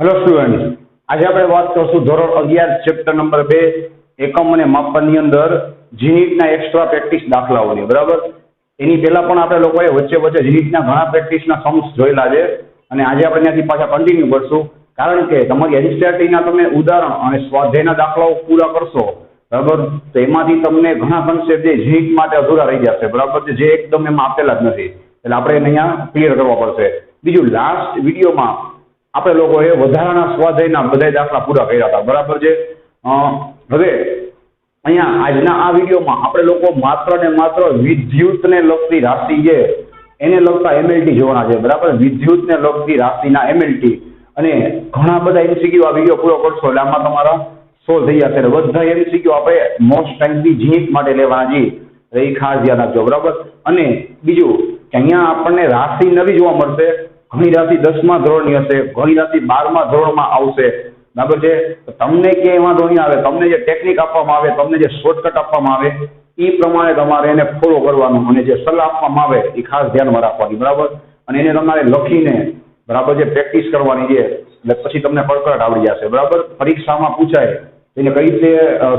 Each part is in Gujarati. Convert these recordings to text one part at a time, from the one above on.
હેલો સ્ટુડન્ટ, આજે આપણે વાત કરશું ધોરણ 11 ચેપ્ટર નંબર 2 એકમ અને માપનની અંદર જીનીટના એક્સ્ટ્રા પ્રેક્ટિસ દાખલાઓની. બરાબર, એની પહેલા પણ આપણે લોકોએ વચ્ચે જીનીટના ઘણા પ્રેક્ટિસના સમ્સ જોયેલા છે અને આજે આપણે ત્યાંથી પાછા કન્ટિન્યુ કરશું. કારણ કે તમારી એનસીઈઆરટીના તમે ઉદાહરણ અને સ્વાધ્યાયના દાખલાઓ પૂરા કરશો, બરાબર, તો એમાંથી તમને ઘણા કન્સેપ્ટ જે જીનીટ માટે અધૂરા રહી જશે. બરાબર, જે એકદમ એમાં આપેલા જ નથી, એટલે આપણે એને અહીંયા ક્લિયર કરવા પડશે. બીજું, લાસ્ટ વિડીયોમાં આપણે લોકોએ વધારાના સ્વાધ્યાયના બધા દાખલા પૂરા કર્યા હતા. બરાબર છે. હવે અહીંયા આજના આ વિડીયોમાં આપણે લોકો માત્ર ને માત્ર વિદ્યુતને લગતી રાશિ છે એને લગતા એમએલટી જોવાના છે. બરાબર, વિદ્યુતને લગતી રાશિના એમએલટી અને ઘણા બધા એમસીક્યુ આ વિડીયો પૂરો કરશો એટલે આમાં તમારા સોલ્વ થઈ જશે. બધા એમસીક્યુ આપણે મોસ્ટ ટાઈમથી જીનીટ માટે લેવાના છીએ, એટલે એ ખાસ ધ્યાન રાખજો. બરાબર, અને બીજું કે અહીંયા આપણને રાશિ નવી જોવા મળશે. ઘણી રાશિ 10મા ધોરણની હશે, ઘણી રાશિ 12મા ધોરણમાં આવશે. બરાબર છે. તો તમને ક્યાંય વાંધો નહીં આવે, તમને જે ટેકનિક આપવામાં આવે, તમને જે શોર્ટકટ આપવામાં આવે એ પ્રમાણે તમારે એને ફોલો કરવાનું અને જે સલાહ આપવામાં આવે એ ખાસ ધ્યાનમાં રાખવાની. બરાબર, અને એને તમારે લખીને બરાબર જે પ્રેક્ટિસ કરવાની છે એટલે પછી તમને કડકડ આવડી જશે. બરાબર, પરીક્ષામાં પૂછાય એને કઈ રીતે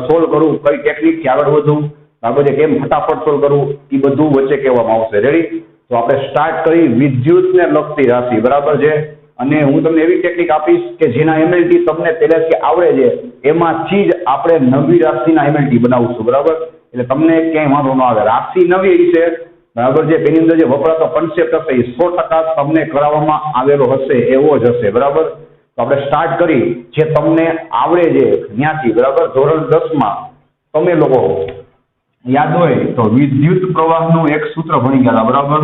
સોલ્વ કરવું, કઈ ટેકનિકથી આગળ વધવું, બરાબર છે, કેમ ફટાફટ સોલ્વ કરવું, એ બધું વચ્ચે કહેવામાં આવશે. રેડી? તો આપણે સ્ટાર્ટ કરી વિદ્યુતને લગતી રાશિ. બરાબર છે. અને હું તમને એવી ટેકનિક આપીશ કે જેના એમએલટી તમને પહેલેથી આવડે છે, એમાંથી જ આપણે નવી રાશિના એમએલટી બનાવશું. બરાબર, એટલે તમને ક્યાંય વાંધો ન આવે. રાશિ નવી છે, બરાબર છે, તેની અંદર જે વપરાતો કન્સેપ્ટ હશે એ 100% તમને કરાવવામાં આવેલો હશે એવો જ હશે. બરાબર, તો આપણે સ્ટાર્ટ કરી જે તમને આવડે છે ત્યાંથી. બરાબર, ધોરણ 10માં તમે લોકો યાદ હોય તો વિદ્યુત પ્રવાહનું એક સૂત્ર ભણી ગયા હતા. બરાબર,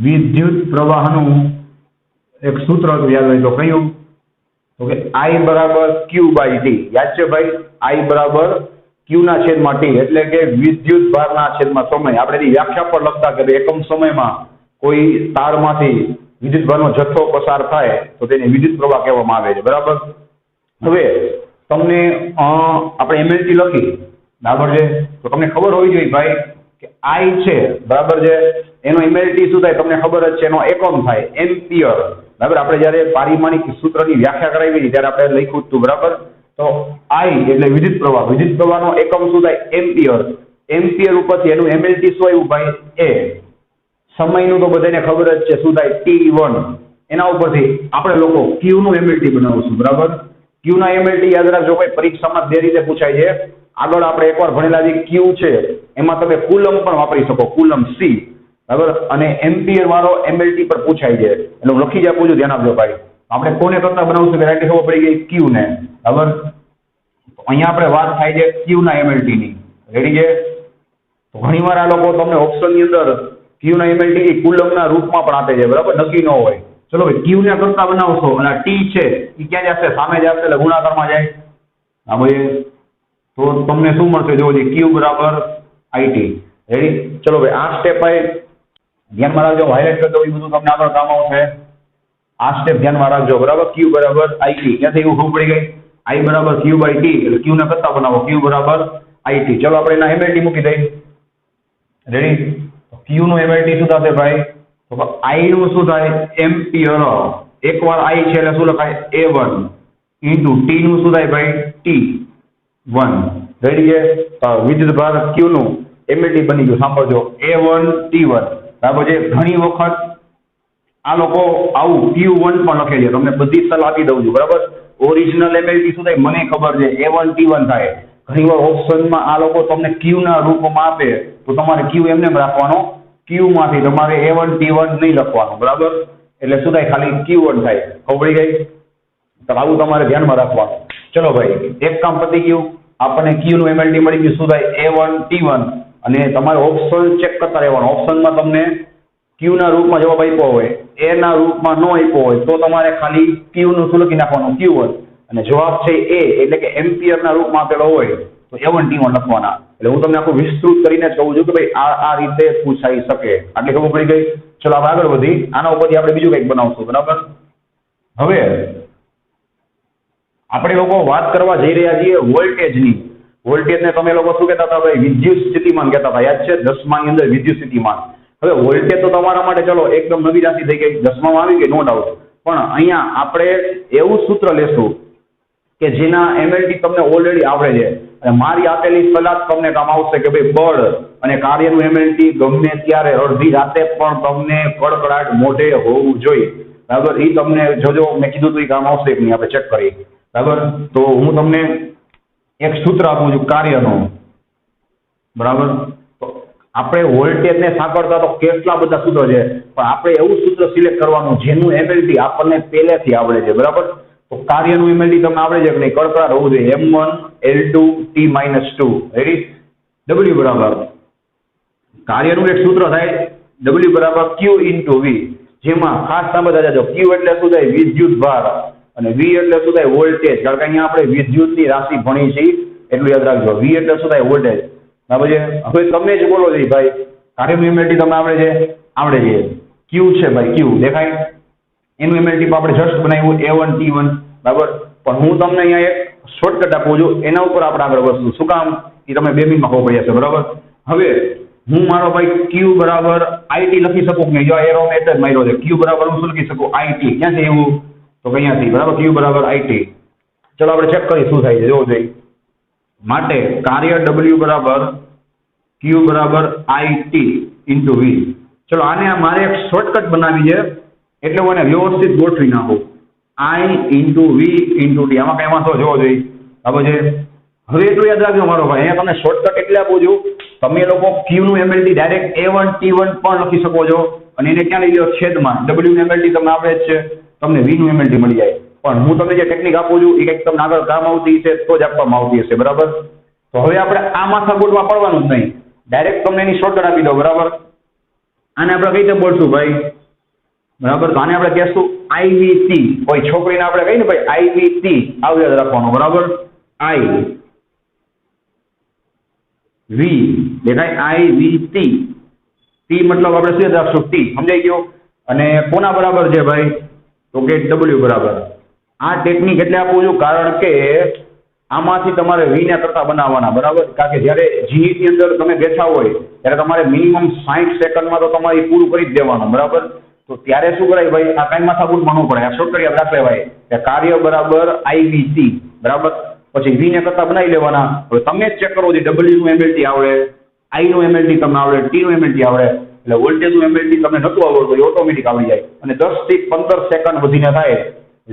વિદ્યુત પ્રવાહનું એક સૂત્ર હતું, યાદ હોય તો કયું? તો કે I બરાબર Q/T. યાદ છે ભાઈ? I બરાબર Q ના છેદમાં T, એટલે કે વિદ્યુત ભારના છેદમાં સમય. આપણે એની વ્યાખ્યા પર લખતા કે એકમ સમયમાં કોઈ તારમાંથી વિદ્યુત ભારનો જથ્થો પસાર થાય તો તેને વિદ્યુત પ્રવાહ કહેવામાં આવે છે. બરાબર, હવે તમને આપણે એમએલટી લખી, બરાબર છે, તો તમને ખબર હોવી જોઈએ ભાઈ કે I છે, બરાબર છે, એનો એમએલટી શું થાય તમને ખબર જ છે, એનો એકમ થાય એમ્પિયર. બરાબર, આપણે જ્યારે પારિમાણિક સૂત્રની વ્યાખ્યા કરાવી હતી ત્યારે આપણે લખ્યું હતું. બરાબર, તો I એટલે વિદ્યુત પ્રવાહ, વિદ્યુત પ્રવાહનો એકમ શું થાય? એમ્પિયર. એમ્પિયર ઉપરથી એનું એમએલટી શું આવ્યું ભાઈ? એ. સમયનું તો બધાને ખબર જ છે, શું થાય? T1. એના ઉપરથી આપણે લોકો Q નું એમએલટી બનાવશું. બરાબર, Q ના એમએલટી યાદ રાખજો ભાઈ, પરીક્ષામાં બે રીતે પૂછાય છે. આગળ આપણે એકવાર ભણેલા જે Q છે એમાં તમે કુલમ પણ વાપરી શકો, કુલમ C. બરાબર, અને એમ્પિયર વાળો એમએલટી પર પૂછાય છે, એટલે હું લખી જ આપું છું, ધ્યાન આપજો ભાઈ. આપણે કોને કરતા બનાવશું કે રાઈટ ખબર પડી ગઈ? Q ને. બરાબર, અહીંયા આપણે વાત થાય છે Q ના એમએલટી ની. રેડી છે? તો ઘણીવાર આ લોકો તમને ઓપ્શનની અંદર Q ના એમએલટી કુલમના રૂપમાં પણ આપે છે. બરાબર, નક્કી ન હોય. ચલો ભાઈ, Q ને કરતા બનાવશો અને T છે એ ક્યાં જશે? સામે જશે, એટલે ગુણાકારમાં જાય. હા ભાઈ, તો તમને શું મળશે? જોવો જોઈએ, Q બરાબર IT. રેડી? ચલો ભાઈ, આ સ્ટેપ ભાઈ ધ્યાનમાં રાખજો, હાઇલાઇટ કરી દઉં, એ બધું તમને આગળ કામ આવશે. આ સ્ટેપ ધ્યાનમાં રાખજો. બરાબર, Q બરાબર IT. ત્યાંથી એવું ખબર પડી ગઈ? I બરાબર Q/T, એટલે Q ને કરતા બનાવો, Q બરાબર IT. ચલો આપણે એના એમએલટી મૂકી દઈએ. રેડી? Q નું એમએલટી શું થશે ભાઈ? તો I નું શું થાય? એમ્પિયર. એકવાર I છે એટલે શું લખાય? A1 ઇન્ટુ T નું શું થાય ભાઈ? T1. રેડી છે? વિદ્યુત ભાર Q નું એમએલટી બની ગયું. સાંભળજો, A1 T1. બરાબર છે. ઘણી વખત આ લોકો આવું Q1 પણ લખે છે, તમને બધી સલાહ આપી દઉં છું. બરાબર, ઓરિજિનલ એમએલટી શું થાય મને ખબર છે, A1 T1 થાય. ઘણીવાર ઓપ્શનમાં આ લોકો તમને Q ના રૂપમાં આપે તો તમારે Q એમને રાખવાનો, Q માંથી તમારે A1 T1 નહીં લખવાનું. બરાબર, એટલે શું થાય? ખાલી Q1 થાય. ખબર પડી ગઈ? તો આવું તમારે ધ્યાનમાં રાખવાનું. ચલો ભાઈ, એક કામ પતી ગયું. આપણને Q નું એમએલટી મળી ગયું. શું થાય? A1 T1. અને તમારે ઓપ્શન ચેક કરતા રહેવાનું. ઓપ્શનમાં તમને Q ના રૂપમાં જવાબ આપ્યો હોય, A ના રૂપમાં ન આપ્યો હોય તો તમારે ખાલી Q નું શું લખી નાખવાનું? Q1. અને જવાબ છે A એટલે કે એમ્પિયર ના રૂપમાં આપેલો હોય તો A1 T1 લખવાના. એટલે હું તમને આખું વિસ્તૃત કરીને જ કહું છું કે ભાઈ આ રીતે પૂછાઈ શકે. આટલી ખબર પડી ગઈ? ચલો આપણે આગળ વધી. આના ઉપરથી આપણે બીજું કંઈક બનાવશું. બરાબર, હવે આપણે લોકો વાત કરવા જઈ રહ્યા છીએ વોલ્ટેજની. વોલ્ટેજને તમે લોકો શું કહેતા હતા ભાઈ? વિદ્યુત સ્થિતિમાન કહેતા હતા. યાદ છે? 10માની અંદર વિદ્યુત સ્થિતિમાન. હવે વોલ્ટેજ તો તમારા માટે ચલો એકદમ નવી રાશિ થઈ ગઈ, 10મામાં આવી ગઈ, નો ડાઉટ. પણ અહીંયા આપણે એવું સૂત્ર લેશું કે જેના MLT તમને ઓલરેડી આવડે છે અને મારી આપેલી સલાહ તમને કામ આવશે કે ભાઈ બળ અને કાર્યનું MLT ગમે ત્યારે અડધી રાતે પણ તમને કડકડાટ મોઢે હોવું જોઈએ. બરાબર? એ તમને જોજો મેં કીધું હતું એ કામ આવશે કે નહીં આપણે ચેક કરીએ. બરાબર? તો હું તમને એક સૂત્ર આપું છું કાર્યનું. બરાબર? તો આપણે વોલ્ટેજને સાંકળતા તો કેટલા બધા સૂત્રો છે, પણ આપણે એવું સૂત્ર સિલેક્ટ કરવાનું જેનું MLT આપણને પહેલેથી આવડે છે. બરાબર? તો કાર્યનું MLT તમને આવડે છે કે નહીં? કડકડાટ હોવું જોઈએ. M1 L2 T-2. Ready? W બરાબર કાર્યનું એક સૂત્ર થાય W બરાબર Q ઇન્ટુ V, જેમાં ખાસ સાંભળતા જજો. Q એટલે શું થાય? વિદ્યુત ભાર. અને V એટલે શું થાય? વોલ્ટેજ. કારણ કે અહીંયા આપણે વિદ્યુતની રાશિ ભણી છે એટલું યાદ રાખજો. V એટલે શું થાય? વોલ્ટેજ. બરાબર છે? હવે તમે જ બોલો છો ભાઈ કાર્યનું MLT તમને આવડે છે? આવડે છે. Q છે ભાઈ, Q દેખાય? એનું MLT આપણે જસ્ટ બનાવ્યું A1 T1. બરાબર? પણ હું તમને અહીંયા એક શોર્ટકટ આપું છું, એના ઉપર આપણે આગળ વધશું. શું કામ? એ તમે 2 મિનિટમાં ખબર પડી જશે. બરાબર? હવે હું મારો ભાઈ Q બરાબર IT લખી શકું કે નહીં? જો એરો મેં એટલે જ માર્યો છે. Q બરાબર હું શું લખી શકું? IT. ક્યાં છે એવું? તો અહીંયાથી. બરાબર? Q બરાબર IT. ચલો આપણે ચેક કરીએ શું થાય છે. જોવું જોઈએ. માટે કાર્ય W બરાબર Q બરાબર IT ઇન્ટુ V. ચલો આને મારે એક શોર્ટકટ બનાવી છે એટલે હું એને વ્યવસ્થિત ગોઠવી નાખું. I into V into T. આમાં કઈ વાંધો જોવો જોઈએ. બરાબર છે? હવે એટલું યાદ રાખજો મારો ભાઈ, અહીંયા તમને શોર્ટકટ એટલે આપું છું, તમે લોકો Q નું MLT ડાયરેક્ટ A1 T1 પણ લખી શકો છો અને એને ક્યાં લઈ લો? છેદમાં. W નું MLT તમને આવડે જ છે, તમને V નું MLT મળી જાય. પણ હું તમને જે ટેકનિક આપું છું એ કંઈક તમને આગળ કામ આવતી હશે તો જ આપવામાં આવતી હશે. બરાબર? તો હવે આપણે આ માથાકૂટમાં પડવાનું જ નહીં, ડાયરેક્ટ તમને એની શોર્ટકટ આપી દો. બરાબર? આને આપણે કઈ રીતે બોલશું ભાઈ? બરાબર? તો આને આપણે કહેશું IVT. કોઈ છોકરીને આપણે કહીએ ને ભાઈ IVT, આવું યાદ રાખવાનું. બરાબર? V દેખાય? IVT. T મતલબ આપણે શું યાદ રાખશું? T. સમજાઈ ગયો? અને કોના બરાબર છે ભાઈ? તો કે W બરાબર. આ ટેકનિક એટલે આપું છું કારણ કે આમાંથી તમારે V ને કરતા બનાવવાના. બરાબર? કારણ કે જ્યારે GE ની અંદર તમે બેઠા હોય ત્યારે તમારે મિનિમમ 60 સેકન્ડમાં તો તમારે પૂરું કરી જ દેવાનું. બરાબર? તો ત્યારે શું કરાય ભાઈ? આ કાંઈ માથાકૂટ ન પડે, આ શોર્ટકટ યાદ રાખી લેવાય કે કાર્ય બરાબર IVT. બરાબર? પછી V ને કરતા બનાવી લેવાના. હવે તમે જ ચેક કરો છો W નું MLT આવડે, I નું MLT તમને આવડે, T નું MLT આવડે, એટલે વોલ્ટેજ નું MLT તમને નતું આવડતું એ ઓટોમેટિક આવડી જાય. અને 10 થી 15 સેકન્ડ વધીને થાય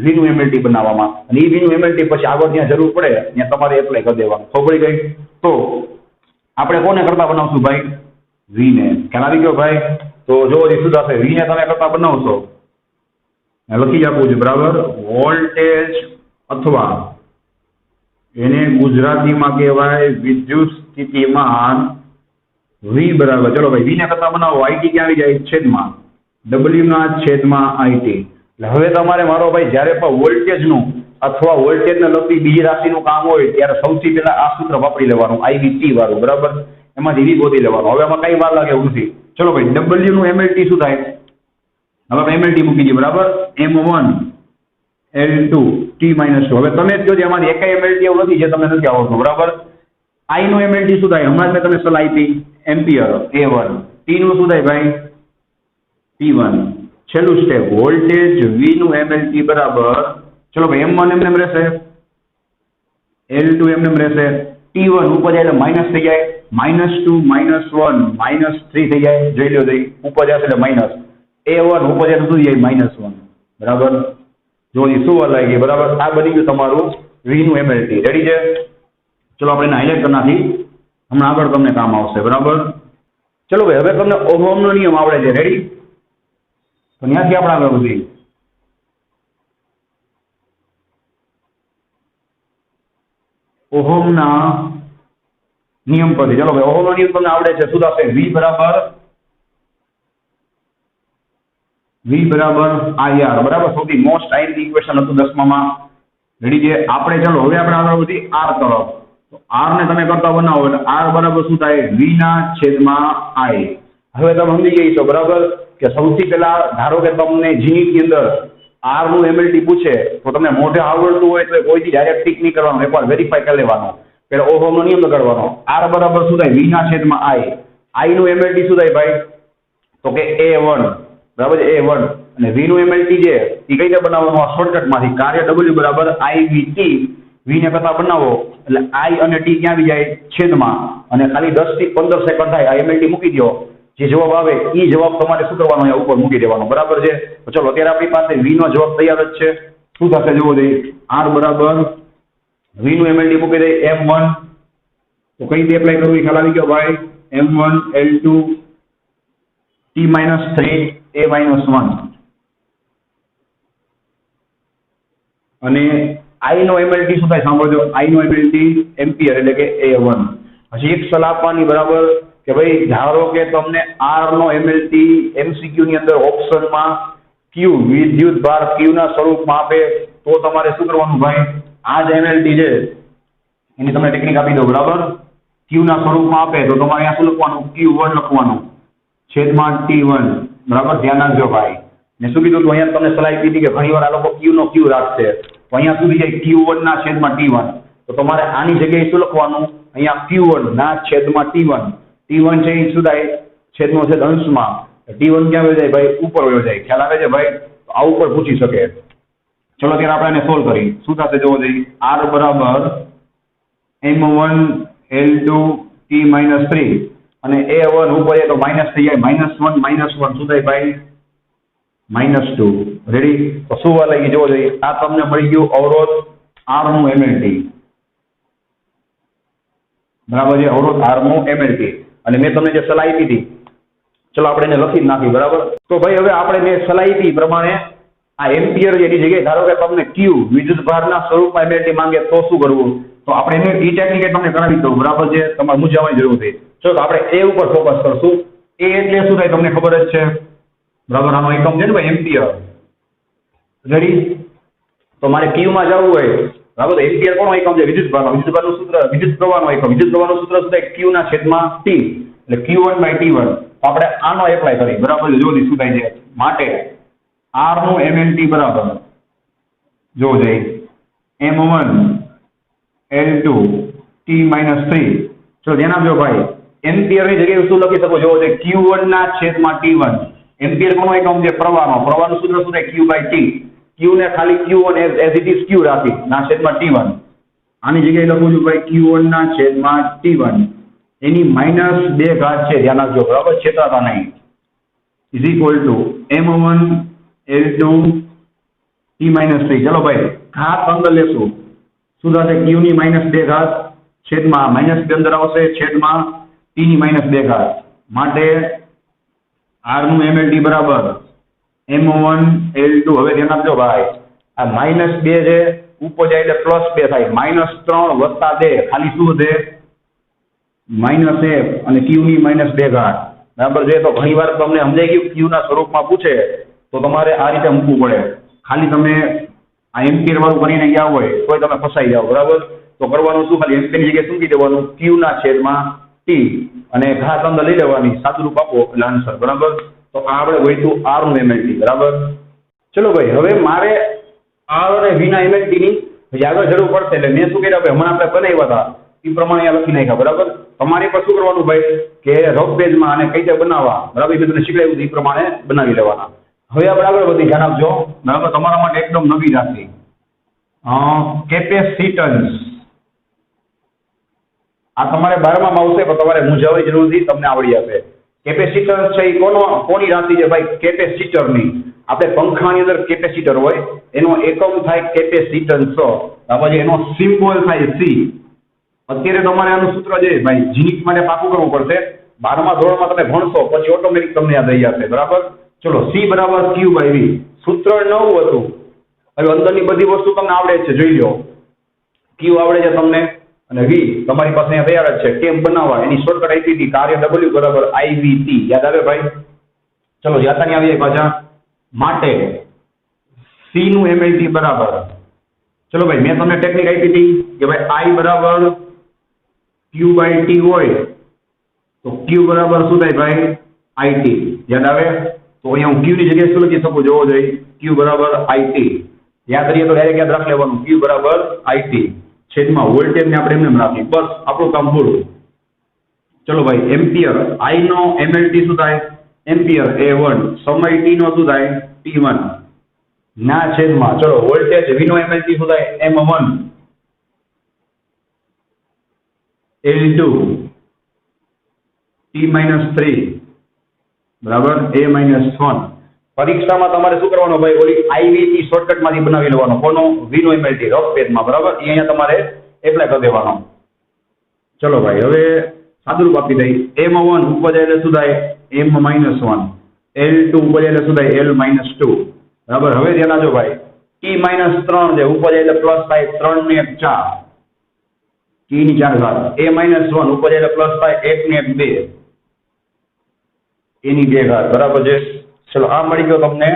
V નું MLT બનાવવામાં. અને એ V નું MLT પછી આગળ જ્યાં જરૂર પડે ત્યાં તમારે એપ્લાય કરી દેવાનું. ખબર પડી ગઈ? તો આપણે કોને કરતા બનાવશું ભાઈ? V ને. ખ્યાલ આવી ગયો ભાઈ? તો જો શું થશે? V ને તમે કરતા બનાવશો, લખી આપું છું. બરાબર? વોલ્ટેજ અથવા એને ગુજરાતીમાં કહેવાય વિદ્યુત સ્થિતિમાન V બરાબર. ચલો ભાઈ V ને કરતા બનાવો. IT ક્યાં આવી જાય? છેદમાં W ના છેદમાં IT. એટલે હવે તમારે મારો ભાઈ જ્યારે પણ વોલ્ટેજનું અથવા વોલ્ટેજને લગતી બીજી રાશિનું કામ હોય ત્યારે સૌથી પહેલા આ સૂત્ર વાપરી લેવાનું, IVT વાળું. બરાબર? એમાંથી V ગોતી લેવાનું. હવે આમાં કઈ વાર લાગે એવું નથી. ચલો ભાઈ W નું MLT શું થાય? હવે આપણે MLT મૂકી દઈએ. બરાબર? M1 L2 T-2. હવે તમે જ કહો એમાંથી એક MLT એવું નથી જે તમને નથી આવડતું. બરાબર? I નું MLT શું થાય? હમણાં જ મેં તમને સલાહ આપી, એમ્પિયર A1. T નું શું થાય ભાઈ? T1. છેલ્લું સ્ટેપ વોલ્ટેજ V નું MLT બરાબર. ચલો ભાઈ M1 એમને રહેશે, L2 એમને રહેશે, T1 ઉપર જાય એટલે માઇનસ થઈ જાય, -2 -1 -3 થઈ જાય. જોઈ લો જઈ ઉપર જશે એટલે માઇનસ. A1 ઉપર જાય તો શું જાય? -1. બરાબર? જો એ શું વાર લાગી? બરાબર? આ બની ગયું તમારું V નું MLT. રેડી છે? ચલો આપણે એને હાઇલાઇટ કરી નાખી, હમણાં આગળ તમને કામ આવશે. બરાબર? ચલો ભાઈ હવે તમને ઓહમનો નિયમ આવડે છે. રેડી? તો ત્યાંથી આપણે આગળ વધીએ. ઓહમના નિયમ પરથી. ચલો ભાઈ ઓહમનો નિયમ તમને આવડે છે. શું થશે? V બરાબર IR. બરાબર? સૌથી મોસ્ટ આઈએમપી ઇક્વેશન હતું 10માં. રેડી છે? આપણે ચલો હવે આપણે આગળ વધી R તરફ. તો R ને તમે કરતા બનાવો એટલે R બરાબર શું થાય? V ના છેદમાં I. હવે તમે સમજી ગઈ છો. બરાબર? કે સૌથી પહેલા ધારો કે તમને GE ની અંદર R નું MLT પૂછે તો તમને મોઢે આવડતું હોય તો કોઈથી ડાયરેક્ટ ટીક નહીં કરવાનું, એકવાર વેરીફાઈ કરી લેવાનું પેલા ઓહમનો નિયમ લગાડવાનો. આર બરાબર શું થાય? વી ના છેદમાં આઈ. આઈ નું એમએલટી શું થાય ભાઈ? તો કે A1 બરાબર છે, A1. અને વી નું એમએલટી જે એ કઈ રીતે બનાવવાનું? આ શોર્ટકટમાંથી કાર્ય W બરાબર IVT. વી ને કરતા બનાવો એટલે આઈ અને ટી ક્યાં આવી જાય? છેદમાં. અને ખાલી 10 થી 15 સેકન્ડ થાય આ એમએલટી મૂકી દો. જે જવાબ આવે એ જવાબ તમારે શું કરવાનો? અહીંયા ઉપર મૂકી દેવાનો. બરાબર છે. તો ચલો અત્યારે આપણી પાસે વી નો જવાબ તૈયાર જ છે. શું થશે જોવો જોઈએ. આર બરાબર વી નું એમએલટી મૂકી દે M1. તો કઈ રીતે એપ્લાય કરવું એ ખ્યાલ આવી ગયો ભાઈ? M1 L2 T-3 A-1. અને આઈ નો એમએલટી શું થાય સાંભળજો? આઈ નો એમએલટી એમ્પિયર એટલે કે A1. હજી એક સલાહ આપવાની બરાબર કે ભાઈ ધારો કે તમને આર નો એમએલટી એમસીક્યુ ની અંદર ઓપ્શનમાં ક્યુ વિદ્યુત ભાર ક્યુ ના સ્વરૂપમાં આપે તો તમારે શું કરવાનું ભાઈ? આ જ એમએલટી છે એની તમને ટેકનિક આપી દો બરાબર. ક્યુ ના સ્વરૂપમાં આપે તો તમારે અહીંયા શું લખવાનું? Q1 લખવાનું છેદમાં T1. બરાબર, ધ્યાન રાખજો ભાઈ. ને શું કીધું? તો અહીંયા તમને સલાહ આપી હતી કે ઘણી વાર આ લોકો ક્યુ નો ક્યુ રાખશે તો અહીંયા શું થઈ જાય? Q1 ના છેદમાં T1. તો તમારે આની જગ્યાએ શું લખવાનું? અહીંયા Q1 ના છેદમાં T1. T1 છે એ શું થાય? છેદનો છેદ અંશમાં. T1 ક્યાં વયો જાય ભાઈ? ઉપર વયો જાય. ખ્યાલ આવે છે ભાઈ? તો આ ઉપર પૂછી શકે. ચલો ત્યારે આપણે એને સોલ્વ કરી. શું થશે જોવો જોઈએ. R બરાબર M1 L2 T-3 અને A1 ઉપર તો માઇનસ થઈ જાય. -1 શું થાય ભાઈ? -2. રેડી? તો શું વાલાઈ જોવો જોઈએ. આ તમને મળી ગયું અવરોધ R નું એમએલટી. બરાબર છે, અવરોધ R નું એમએલટી. અને મેં તમને જે સલાહ આપી હતી ચલો આપણે એને લખી જ નાખી. બરાબર. તો ભાઈ હવે આપણે મેં સલાહ આપી પ્રમાણે આ એમ્પિયર એની જગ્યાએ ધારો કે તમને ક્યુ વિદ્યુત ભારના સ્વરૂપમાં એમએલટી માંગે તો શું કરવું? તો આપણે એને ઈ ટેકનિક તમને કરાવી દઉં. બરાબર છે, તમારે મૂંઝાવાની જરૂર નથી. ચલો તો આપણે એ ઉપર ફોકસ કરશું. એ એટલે શું થાય તમને ખબર જ છે. બરાબર, આનો એકમ છે ને ભાઈ એમ્પિયર. રેડી? તો મારે ક્યુ માં જવું હોય બરાબર, એમ્પિયર કોનો એકમ છે? વિદ્યુત ભારનો. વિદ્યુત ભારનું સૂત્ર વિદ્યુત પ્રવાહનો એકમ. વિદ્યુત પ્રવાહનું સૂત્ર શું થાય? Q ના છેદમાં T એટલે Q1/T1. આપણે આનો એપ્લાય કરી. બરાબર, જોઈ શું થાય છે. માટે R નું એમએલટી બરાબર જો જાય M1 L2 T-3. ચલો ધ્યાન આપજો ભાઈ. એમ્પિયર ની જગ્યાએ શું લખી શકો? જોવો છે Q1 ના છેદમાં T1. એમ્પિયર કોનો એકમ છે? પ્રવાહનો. પ્રવાહનું સૂત્ર શું થાય? Q/T. Q ને ખાલી Q1 as it is Q રાખી ના છેદમાં T1. આની જગ્યાએ લખું છું ભાઈ Q1 ના છેદમાં T1 એની -2 ઘાત છે. ધ્યાન રાખજો બરાબર, છેતરાતા નહીં. Is equal to M1 L2 T-3. ચલો ભાઈ ઘાત અંદર લેશું. શું થશે? Q ની -2 ઘાત છેદમાં -2 અંદર આવશે છેદમાં T ની -2 ઘાત. માટે R નું એમએલટી બરાબર M1 L2. હવે ધ્યાન આપજો ભાઈ, આ -2 છે ઉપર જાય એટલે +2 થાય. -3 વત્તા 2 ખાલી શું વધે? -1 અને Q ની -2 ઘાત. બરાબર છે. તો ઘણી વાર તમને સમજાઈ ગયું Q ના સ્વરૂપમાં પૂછે તો તમારે આ રીતે મૂકવું પડે. ખાલી તમે આ એમ્પિયર વાળું કરીને ગયા હોય તોય તમે ફસાઈ જાઓ. બરાબર, તો કરવાનું શું? ખાલી એમ્પિયર ની જગ્યાએ શું મૂકી દેવાનું? Q ના છેદમાં T અને ઘાત અંદર લઈ લેવાની. સાદું રૂપ આપો એટલે આન્સર. બરાબર, તો આ આપણે વહીતું R નું એમએલટી. બરાબર. ચલો ભાઈ હવે મારે R અને V ના એમએલટી ની આગળ જરૂર પડશે એટલે મેં શું કર્યા ભાઈ, હમણાં આપણે બનાવ્યા હતા એ પ્રમાણે અહીંયા લખી નાખ્યા. બરાબર, તમારે પર શું કરવાનું ભાઈ કે રફ પેજમાં અને કઈ રીતે બનાવવા બરાબર એ તમને શીખવાડ્યું એ પ્રમાણે બનાવી લેવાના. હવે આપણે આગળ વધી. ધ્યાન આપજો બરાબર, તમારા માટે એકદમ નવી રાશિ કેપેસિટન્સ. આ તમારે 12માં આવશે પણ તમારે મૂંઝાવવાની જરૂર નથી, તમને આવડી જશે. કેપેસિટન્સ છે એ કોની રાશિ છે ભાઈ? કેપેસિટરની. આપણે પંખાની અંદર કેપેસિટર હોય એનો એકમ થાય કેપેસિટન્સ. બરાબર, એનો સિમ્બોલ થાય C. અત્યારે તમારે આનું સૂત્ર છે ભાઈ જીનિટ માટે પાકું કરવું પડશે. 12મા ધોરણમાં તમે ભણશો પછી ઓટોમેટિક તમને યાદ રહી જશે. બરાબર, ચલો C બરાબર Q/V. સૂત્ર નવું હતું. હવે અંદરની બધી વસ્તુ તમને આવડે છે, જોઈ લો. Q આવડે છે તમને અને V તમારી પાસે અહીંયા તૈયાર જ છે. કેમ બનાવવા એની શોર્ટકટ આપી હતી. કાર્ય W બરાબર IVT. યાદ આવે ભાઈ? ચલો યાદ આવી જાય પાછા. માટે C નું એમએલટી બરાબર, ચલો ભાઈ મેં તમને ટેકનિક આપી હતી કે ભાઈ I બરાબર Q/T હોય તો Q બરાબર શું થાય ભાઈ? IT. યાદ આવે? તો અહીંયા હું Q ની જગ્યાએ શું લખી શકું? જોવો જોઈએ Q બરાબર IT. યાદ કરીએ તો ડાયરેક્ટ યાદ રાખી લેવાનું Q બરાબર IT. છેદમાં વોલ્ટેજને આપણે એમને રાખી, બસ આપણું કામ પૂરું. ચલો ભાઈ, એમ્પિયર I નો mlt શું થાય? Ampere A1. સમય t નો શું થાય? T1 ના છેદમાં, ચલો વોલ્ટેજ V નો mlt શું થાય? M1 L2 T-3 બરાબર A-1. પરીક્ષામાં તમારે શું કરવાનું ભાઈ? ઓલી IVT શોર્ટકટ માંથી બનાવી લેવાનો. કોનો? V નો mlt રફ પેજમાં, બરાબર? એ અહીંયા તમારે એપ્લાય કરી દેવાનો. ચલો ભાઈ, હવે સાદુરૂપ આપી દઈ. M1 ઉપર જાય એટલે શું થાય? M-1. L2 ઉપર જાય એટલે શું થાય? L-2. બરાબર? હવે ધ્યાન આપજો ભાઈ. T-3 જે ઉપર જાય એટલે પ્લસ થાય 3 ને 1 4. T ની 4 ઘાત. A-1 ઉપર જાય એટલે પ્લસ થાય 1 ને 1 2. A ની 2 ઘાત. બરાબર છે? ચલો આ મળી ગયો તમને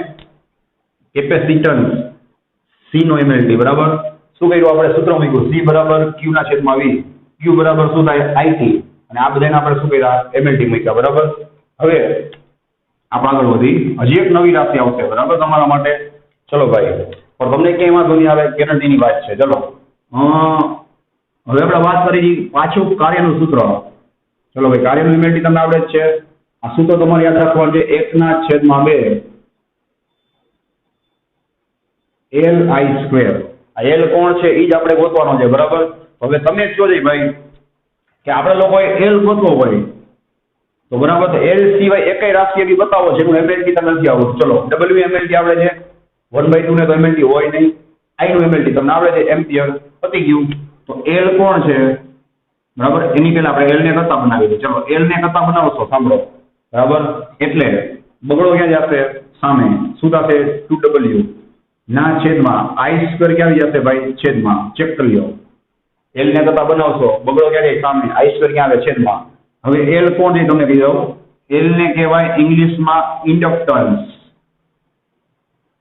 કેપેસિટન્સ C નો mlt. બરાબર? શું કર્યું આપણે? સૂત્ર મૂક્યું C બરાબર Q ના છેદમાં V. Q બરાબર શું થાય? IT. અને આ બધાને આપણે શું કર્યા? mlt મૂક્યા. બરાબર? હવે આપણે આગળ વધી, હજી એક નવી રાશિ આવશે. બરાબર? તમારા માટે. ચલો ભાઈ, પણ તમને ક્યાંય વાંધો નહીં આવે, ગેરંટીની વાત છે. ચલો હવે આપણે વાત કરી પાછું કાર્યનું સૂત્ર. ચલો ભાઈ, કાર્યનું mlt તમને આવડે જ છે. આ સૂત્ર તમારે યાદ રાખવાનું છે. 1/2 Li². આ L કોણ છે એ જ આપણે ગોતવાનો છે. બરાબર? હવે તમે જ કહો છો ભાઈ કે આપણે લોકોએ L ગોતવો હોય તો બરાબર, તો L સિવાય એકેય રાશિ એવી બતાવો જેનું mlt તમને નથી આવડતું. ચલો W mlt આવડે છે, 1/2 ને તો mlt હોય નહીં. I નું mlt તમને આવડે છે, એમ્પિયર. પતી ગયું. તો L કોણ છે? બરાબર? એની પહેલા આપણે L ને કરતા બનાવી દઈએ. ચલો L ને કરતા બનાવશો, સાંભળો. બરાબર? એટલે બગડો ક્યાં જશે? સામે. શું થશે? 2W ના છેદમાં I² ક્યાં જશે ભાઈ? છેદમાં. ચેક કરી લો. L ને કરતા બનાવશો, બગડો ક્યાં જાય? સામે. I² ક્યાં આવે? છેદમાં. હવે L કોણ છે તમને કહી દઉં. L ને કહેવાય ઇંગ્લિશમાં ઇન્ડક્ટન્સ.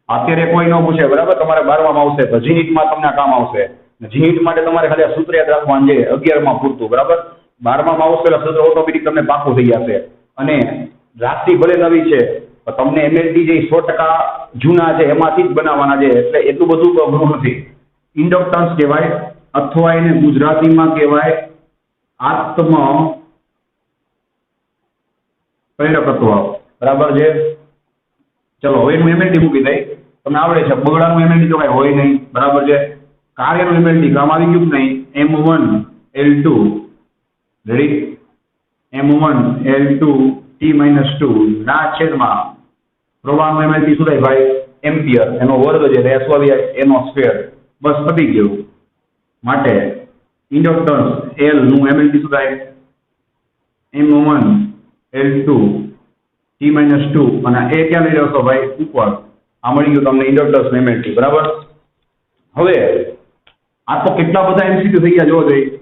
અત્યારે કોઈ ન પૂછે, બરાબર? તમારે 12માં આવશે તો જીનીટમાં તમને કામ આવશે. જીનીટ માટે તમારે ખાલી આ સૂત્ર યાદ રાખવાનું છે. 11માં પૂરતું. બરાબર? 12માં આવશે એટલે સૂત્ર ઓટોમેટિક તમને પાકું થઈ જશે. અને રાશિ ભલે નવી છે પણ તમને mlt જે 100% જૂના છે એમાંથી જ બનાવવાના છે. એટલે એટલું બધું અઘરું નથી. ઇન્ડક્ટન્સ કહેવાય, અથવા એને ગુજરાતીમાં કહેવાય આત્મ પ્રેરકત્વ. બરાબર છે? ચલો હવે એનું mlt મૂકી દઈ. તમને આવડે છે. બગડાનું mlt તો કઈ હોય નહીં. બરાબર છે? કાર્યનું mlt કામ આવી ગયું નહીં. M1 L2 ready? M1 L2 T-2 ના છેદમાં પ્રવાહનું mlt શું થાય ભાઈ? એમ્પિયર. એનો વર્ગ છે એટલે શું આવી જાય? N². બસ પતી ગયું. માટે ઇન્ડક્ટન્સ L નું mlt શું થાય? M1 L2 T-2 અને એ ક્યાં લઈ લેશો ભાઈ? ઉપર. આ મળી ગયું તમને ઇન્ડક્ટન્સ mlt. બરાબર? હવે આ તો કેટલા બધા MCQ થઈ ગયા જોવો જોઈએ.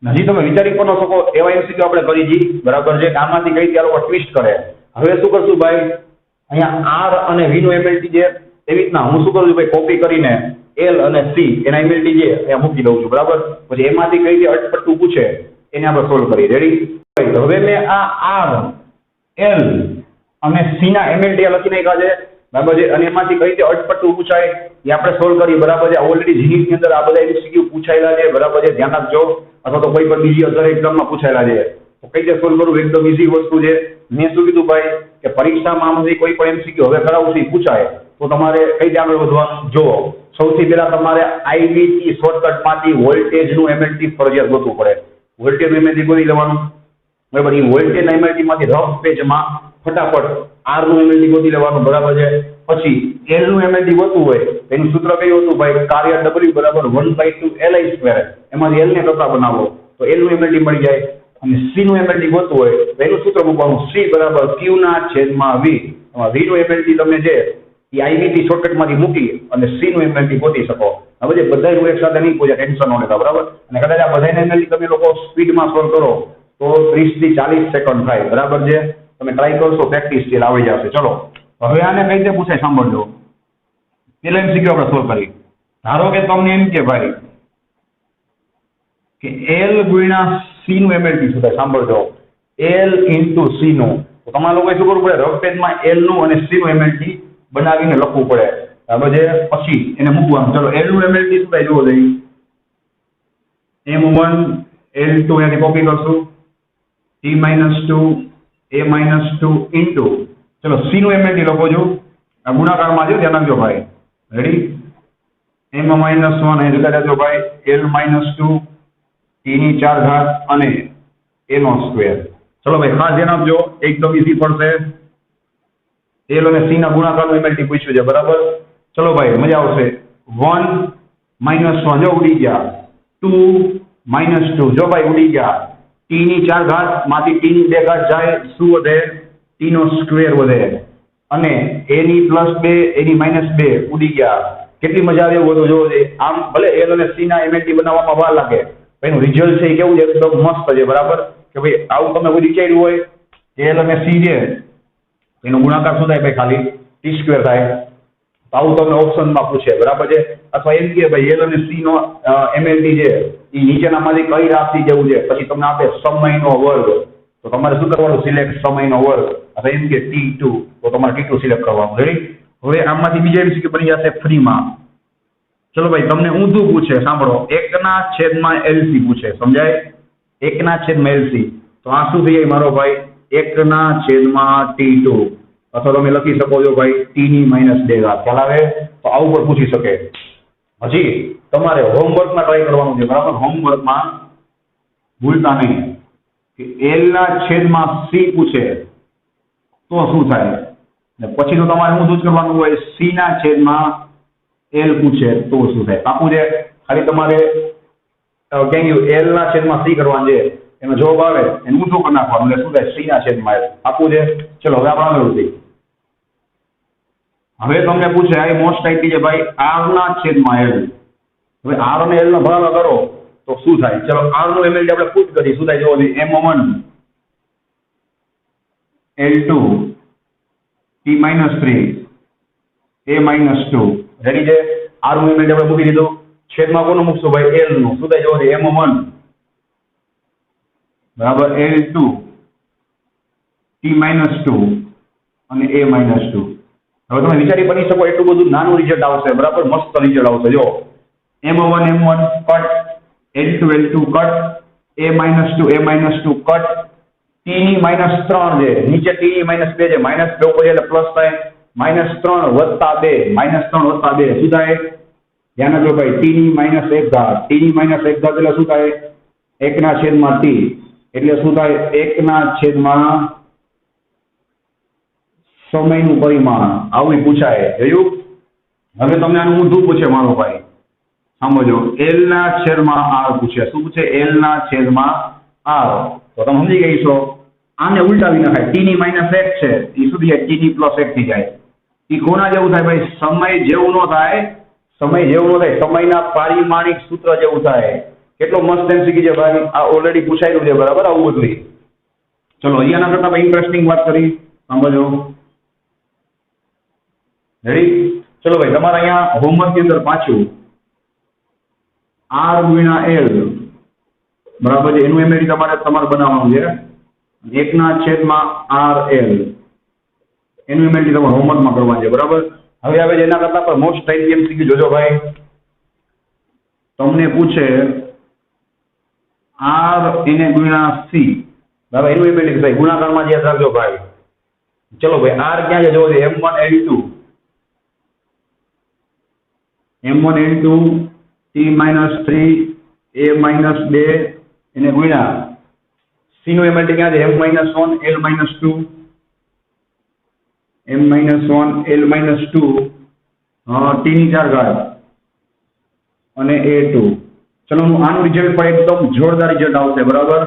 હજી તમે વિચારી પણ ન શકો એવા MCQ આપણે કરી જી. બરાબર છે? આમાંથી કઈ ત્યાં લોકો ટ્વિસ્ટ કરે. હવે શું કરશું ભાઈ? અહીંયા R અને V નું mlt છે. એવી રીતના હું શું કરું છું ભાઈ? કોપી કરીને L અને C એના mlt છે અહીંયા મૂકી દઉં છું. બરાબર? પછી એમાંથી કઈ રીતે અટપટું પૂછે એને આપણે સોલ્વ કરીએ. રેડી? હવે મેં આ R L અને C ના mlt લખી નાખ્યા છે. બરાબર છે? અને એમાંથી કઈ રીતે અટપટું પૂછાય એ આપણે સોલ્વ કરીએ. બરાબર છે? ઓલરેડી જીનીટ ની અંદર આ બધા MCQ પૂછાયેલા છે. બરાબર છે? ધ્યાન રાખજો. અથવા તો કોઈ પણ બીજી અધર એક્ઝામમાં પૂછાયેલા છે. તો કઈ રીતે સોલ્વ કરવું? એકદમ ઈઝી વસ્તુ છે. મેં શું કીધું ભાઈ કે પરીક્ષામાં આમાંથી કોઈ પણ MCQ હવે કરાવશે પૂછાય તો તમારે કઈ રીતે આગળ વધવાનું? જુઓ, સૌથી પહેલા તમારે IVT શોર્ટકટમાંથી વોલ્ટેજનું mlt ફરજિયાત ગોતવું પડે. વોલ્ટેજનું mlt ગોતી લેવાનું. બરાબર? એ વોલ્ટેજના mlt માંથી રફ પેજમાં ફટાફટ R નું mlt ગોતી લેવાનું. બરાબર છે? પછી L નું mlt ગોતવું હોય એનું સૂત્ર કયું હતું ભાઈ? કાર્ય W બરાબર 1/2 Li². એમાંથી L ને કરતા બનાવો તો L નું mlt મળી જાય. અને C નું mlt ગોતવું હોય તો એનું સૂત્ર મૂકવાનું. C બરાબર Q ના છેદમાં V. V નું mlt તમને છે એ IVT શોર્ટકટમાંથી મૂકી અને C નું mlt ગોતી શકો. હવે જે બધા હું એક સાથે નહીં પૂછે, ટેન્શન ન લેતા. બરાબર? અને કદાચ આ બધાને mlt તમે લોકો સ્પીડમાં સોલ્વ કરો તો 30 થી 40 સેકન્ડ થાય. બરાબર છે? તમે ટ્રાય કરશો, પ્રેક્ટિસ થી આવડી જશે. ચલો હવે આને કઈ રીતે પૂછાય સાંભળજો. પેલા MCQ આપણે સોલ્વ કરી. ધારો કે તમને એમ કે ભાઈ કે L ગુણ્યા C નું mlt શું થાય? સાંભળજો. L into C નું. તો તમારે લોકોએ શું કરવું પડે? રફ પેજમાં L નું અને C નું mlt બનાવીને લખવું પડે. બરાબર છે? પછી એને મૂકવાનું. ચલો L નું mlt શું થાય? જુઓ જઈ. m1 l2 यानी कॉपी करशु t-2 a-2 इंटू चलो c નું mlt લખો છો આ ગુણાકારમાં છે ધ્યાન રાખજો ભાઈ રેડી m-1 એ જગ્યા દેજો ભાઈ l-2 t ની 4 ઘાત અને a નો સ્ક્વેર ચલો ભાઈ ખાસ ધ્યાન આપજો એકદમ ઈઝી પડશે l અને c ના ગુણાકારનું mlt પૂછ્યું છે બરાબર ચલો ભાઈ મજા આવશે 1 -1 જો ઉડી ગયા 2 -2 જો ભાઈ ઉડી ગયા t ની 4 ઘાત માંથી t ની 2 ઘાત જાય શું વધે t નો સ્ક્વેર વધે અને a ની +2 a ની -2 ઉડી ગયા કેટલી મજા આવે એવું બધું જોવો છે આમ ભલે l અને c ના mlt બનાવવામાં વાર લાગે એનું રિઝલ્ટ છે એ કેવું છે એકદમ મસ્ત છે બરાબર કે ભાઈ આવું તમે કોઈ વિચાર્યું હોય કે l અને c છે એનો ગુણાકાર શું થાય ભાઈ ખાલી t² થાય તો આવું તમને ઓપ્શનમાં પૂછે બરાબર છે અથવા એમ કે ભાઈ l અને c નો mlt છે એ નીચેનામાંથી કઈ રાશિ જેવું છે પછી તમને આપે સમયનો વર્ગ તો તમારે શું કરવાનું સિલેક્ટ સમયનો વર્ગ અથવા એમ કે t2 તો તમારે t2 સિલેક્ટ કરવાનું રેડી હવે આમાંથી બીજા એમસીક્યુ બની જશે ફ્રીમાં ચલો ભાઈ તમને ઊંધું પૂછે સાંભળો 1/LC પૂછે સમજાય 1/LC તો આ શું થઈ જાય મારો ભાઈ 1/T2 અથવા તમે લખી શકો છો ભાઈ t ની -2 ઘાત ખ્યાલ આવે તો આવું પણ પૂછી શકે હજી તમારે હોમવર્કમાં ટ્રાય કરવાનું છે બરાબર હોમવર્કમાં ભૂલતા નહીં કે l/c પૂછે તો શું થાય ને પછી તો તમારે શું કરવાનું હોય c/l પૂછે તો શું થાય પાકું છે ખાલી તમારે l/c કરવાનું છે એનો જવાબ આવે એને ઊંધું કરી નાખવાનું એટલે શું થાય c/l પાકું છે ચલો હવે આપણે આગળ વધીએ હવે તમને પૂછે આ મોસ્ટ આઈપી છે ભાઈ r/l હવે r અને l નો ભાગાકાર કરો તો શું થાય ચલો r નું mlt આપણે પુટ કરી શું થાય જોવો m1 l2 t-3 a-2 ready છે r નું mlt આપણે મૂકી દીધું છેદમાં કોનું મૂકશું ભાઈ l નું શું થાય જોવો m1 બરાબર l2 t-2 અને a-2 હવે તમે વિચારી બની શકો એટલું બધું નાનું રિઝલ્ટ આવશે બરાબર મસ્ત રિઝલ્ટ આવશે જો m1 cut l2 cut a-2 cut t ની -3 છે નીચે t ની -2 છે -2 ઉપર એટલે પ્લસ થાય -3 + 2 -3 + 2 શું થાય ધ્યાન રાખજો ભાઈ t ની -1 ઘાત t ની -1 ઘાત એટલે શું થાય 1/t એટલે શું થાય 1/, સમયનું પરિમાણ આવું પૂછાય જોયું હવે તમને આનું ઊંધું પૂછે મારો ભાઈ સમજો l/r પૂછે શું પૂછે l/r તો તમે સમજી ગઈ છો આને ઉલટાવી નખાય t ની -1 છે એ શું થાય t ની +1 થઈ જાય એ કોના જેવું થાય ભાઈ સમય જેવું ન થાય સમયના પારિમાણિક સૂત્ર જેવું થાય કેટલો મસ્ત એમસીક્યુ છે ભાઈ આ ઓલરેડી પૂછાયેલું છે બરાબર આવું બધું ચલો અહીંયાના કરતા ઇન્ટરેસ્ટિંગ વાત કરી સમજો રેડી ચલો ભાઈ તમારે અહીંયા હોમવર્ક ની અંદર પાછું r/l બરાબર છે એનું mlt તમારે બનાવવાનું છે 1/rl એનું mlt તમારે હોમવર્કમાં કરવાનું છે બરાબર હવે આવે છે એના કરતા પણ મોસ્ટ ટાઈપ એમસીક્યુ જોજો ભાઈ તમને પૂછે r એને ગુણ્યા c બરાબર એનું mlt થાય ગુણાકારમાં યાદ રાખજો ભાઈ ચલો ભાઈ r ક્યાં છે જોવો m1 l2 t-3 a-2 એને ગુણ્યા c નું mlt ક્યાં છે m-1 l-2 m-1 l-2 t ની 4 ઘાત અને a2 ચલો આનું રિઝલ્ટ પણ એકદમ જોરદાર રિઝલ્ટ આવશે બરાબર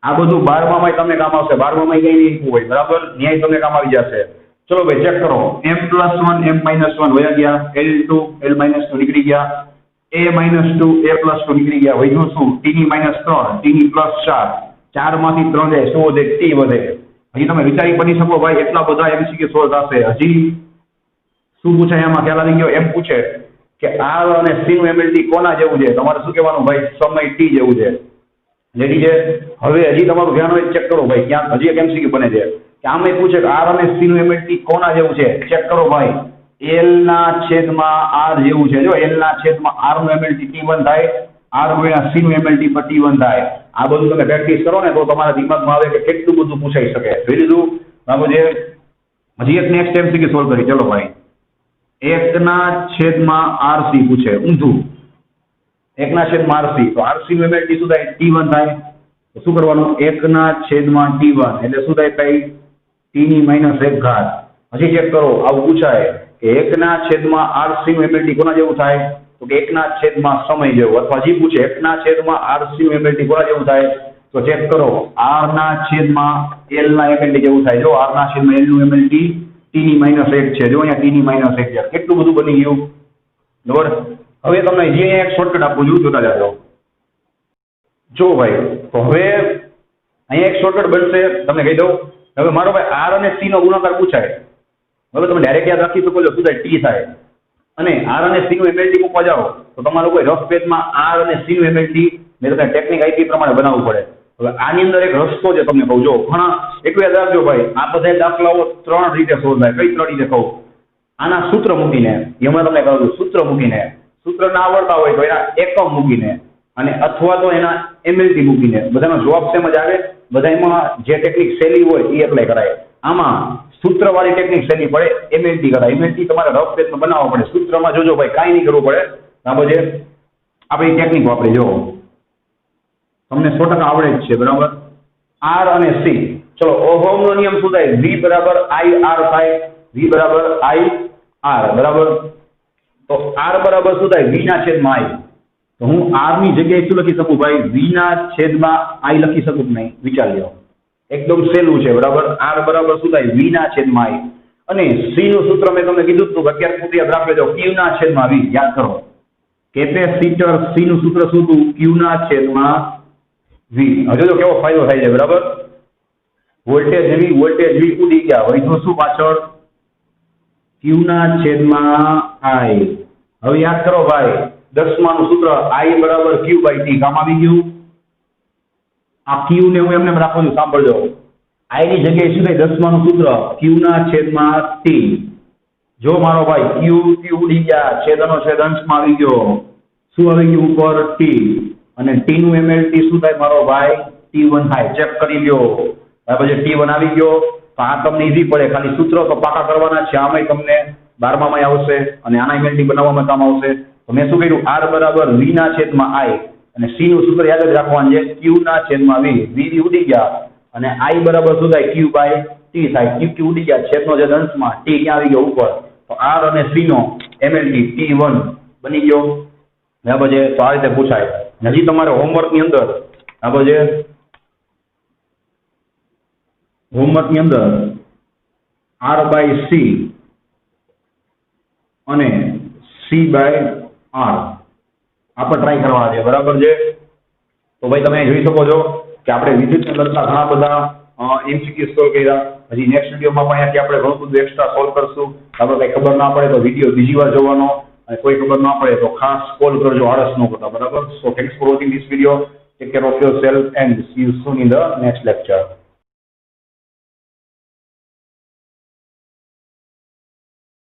આ બધું 12માં તમને કામ આવશે 12માં કઈ નહીં હોય બરાબર ન્યાય તમને કામ આવી જશે ચલો ભાઈ ચેક કરો m+1 m-1 વયા ગયા l2 l-2 નીકળી ગયા a-2 a+2 નીકળી ગયા વધ્યું શું t ની -3 t ની +4 4 માંથી 3 જાય શું વધે t વધે હજી તમે વિચારી બની શકો ભાઈ એટલા બધા એમસીક્યુ સોલ્વ થશે હજી શું પૂછાય એમાં ખ્યાલ આવી ગયો એમ પૂછે કે r અને c નું mlt કોના જેવું છે તમારે શું કહેવાનું ભાઈ સમય t જેવું છે રેડી છે હવે હજી તમારું ધ્યાન હોય ચેક કરો ભાઈ ક્યાં હજી એક એમસીક્યુ બને છે કે આમાં પૂછે કે r અને c નું mlt કોના જેવું છે ચેક કરો ભાઈ l/r જેવું છે જો l/r નું mlt t1 થાય આર ગુણ્યા સી નું એમએલટી પર T1 થાય. આ બધું તમે પ્રેક્ટિસ કરો ને તો તમારા દિમાગમાં આવે કે કેટલું બધું પૂછાઈ શકે. જોઈ લીધું બાબુ? જે હજી એક નેક્સ્ટ MCQ સોલ્વ કરી. ચલો ભાઈ, 1/RC પૂછે ઊંધું. 1/RC, તો RC નું એમએલટી શું થાય? T1 થાય. તો શું કરવાનું? 1/T1 એટલે શું થાય ભાઈ? T⁻1 હજી ચેક કરો, આવું પૂછાય કે 1/RC નું એમએલટી કોના જેવું થાય? તો કે 1/સમય જેવું. અથવા હજી પૂછે 1/RC નું એમએલટી કોના જેવું થાય? તો ચેક કરો, R/L ના એમએલટી જેવું થાય. જો R/L નું એમએલટી T⁻1 છે. જો અહીંયા T⁻1 છે. કેટલું બધું બની ગયું, બરોબર? હવે તમને જે એક શોર્ટકટ આપું છું, જોતા જાજો. જો ભાઈ, તો હવે અહીંયા એક શોર્ટકટ બનશે, તમને કહી દઉં. હવે મારો ભાઈ R અને C નો ગુણાકાર પૂછાય. હવે તમે ડાયરેક્ટ યાદ રાખી શકો છો, શું થાય? T થાય. અને R અને C નું એમએલટી મૂકવા જાઓ તો તમારે કોઈ રફ પેજમાં R અને C નું એમએલટી મેં તમને ટેકનિક આપી પ્રમાણે બનાવવું પડે. હવે આની અંદર એક રસ્તો છે, તમને કહું. જો ઘણા એટલું યાદ રાખજો ભાઈ, આ બધા દાખલાઓ 3 રીતે સોલ્વ થાય. કઈ 3 રીતે કહું? આના સૂત્ર મૂકીને, હમણાં તમને કહું છું, સૂત્ર મૂકીને, સૂત્ર ના આવડતા હોય તો એના એકમ મૂકીને, અને અથવા તો એના એમએલટી મૂકીને. બધાનો જવાબ સેમ જ આવે. બધા એમાં જે ટેકનિક સહેલી હોય એ એપ્લાય કરાય. આમાં સૂત્રવાળી ટેકનિક સહેલી પડે, એમએલટી કરાય. એમએલટી તમારે રફ પેજમાં બનાવવા પડે. સૂત્રમાં જોજો ભાઈ, કાંઈ નહીં કરવું પડે. આ બધે આપણી ટેકનિક વાપરી. જો તમને 100% આવડે જ છે, બરાબર? R અને C. ચલો, ઓહમનો નિયમ શું થાય? V બરાબર IR થાય. V બરાબર IR, બરાબર? તો R બરાબર શું થાય? V/I. તો હું R ની જગ્યાએ શું લખી શકું ભાઈ? V/I લખી શકું કે નહીં? વિચાર લ્યો. એકદમ સહેલું છે, બરાબર? R બરાબર શું થાય? V/I. અને C નું સૂત્ર મેં તમને કીધું હતું, અત્યાર સુધી યાદ રાખી લેજો, Q/V. યાદ કરો, કેપેસિટર C નું સૂત્ર શું હતું? Q/V. હજુ તો કેવો ફાયદો થાય છે, બરાબર? વોલ્ટેજ V ઉડી ગયા હોય તો શું પાછળ? Q/I. હવે યાદ કરો ભાઈ, 10મા નું સૂત્ર I બરાબર Q/T. કામ આવી ગયું. આ Q ને હું એમને રાખું છું, સાંભળજો. I ની જગ્યાએ શું થાય? 10મા નું સૂત્ર Q/T. જો મારો ભાઈ Q ઉડી ગયા, છેદનો છેદ અંશમાં આવી ગયો. શું આવી ગયું? ઉપર T. અને T નું એમએલટી શું થાય મારો ભાઈ? T1 થાય. ચેક કરી લ્યો. પછી T1 આવી ગયો. તો આ તમને ઈઝી પડે. ખાલી સૂત્ર તો પાકા કરવાના છે. આમાંય તમને 12માં આવશે અને આના એમએલટી બનાવવામાં કામ આવશે. તો મેં શું કર્યું? R બરાબર V/I. અને C નું સૂત્ર યાદ જ રાખવાનું છે, Q/V. V ઉડી ગયા અને I બરાબર શું થાય? Q/T થાય. Q ઉડી ગયા, છેદનો છેદ અંશમાં, T ક્યાં આવી ગયો? ઉપર. તો R અને C નો એમએલટી T1 બની ગયો. બરાબર છે? તો આ રીતે પૂછાય. હજી તમારે હોમવર્કની અંદર R/C અને C/R આપણે ટ્રાય કરવા છે, બરાબર છે? તો ભાઈ તમે જોઈ શકો છો કે આપણે વિદ્યુતને લગતા ઘણા બધા MCQ સોલ્વ કર્યા. હજી નેક્સ્ટ વિડીયોમાં પણ અહીંયાથી આપણે ઘણું બધું એક્સ્ટ્રા સોલ્વ કરશું. આપણે કંઈ ખબર ના પડે તો વિડીયો બીજી વાર જોવાનો, અને કોઈ ખબર ના પડે તો ખાસ કોલ કરજો, આળસ ન કરતા, બરાબર? સો thanks for watching this video. Take care of yourself and C you soon in the next lecture.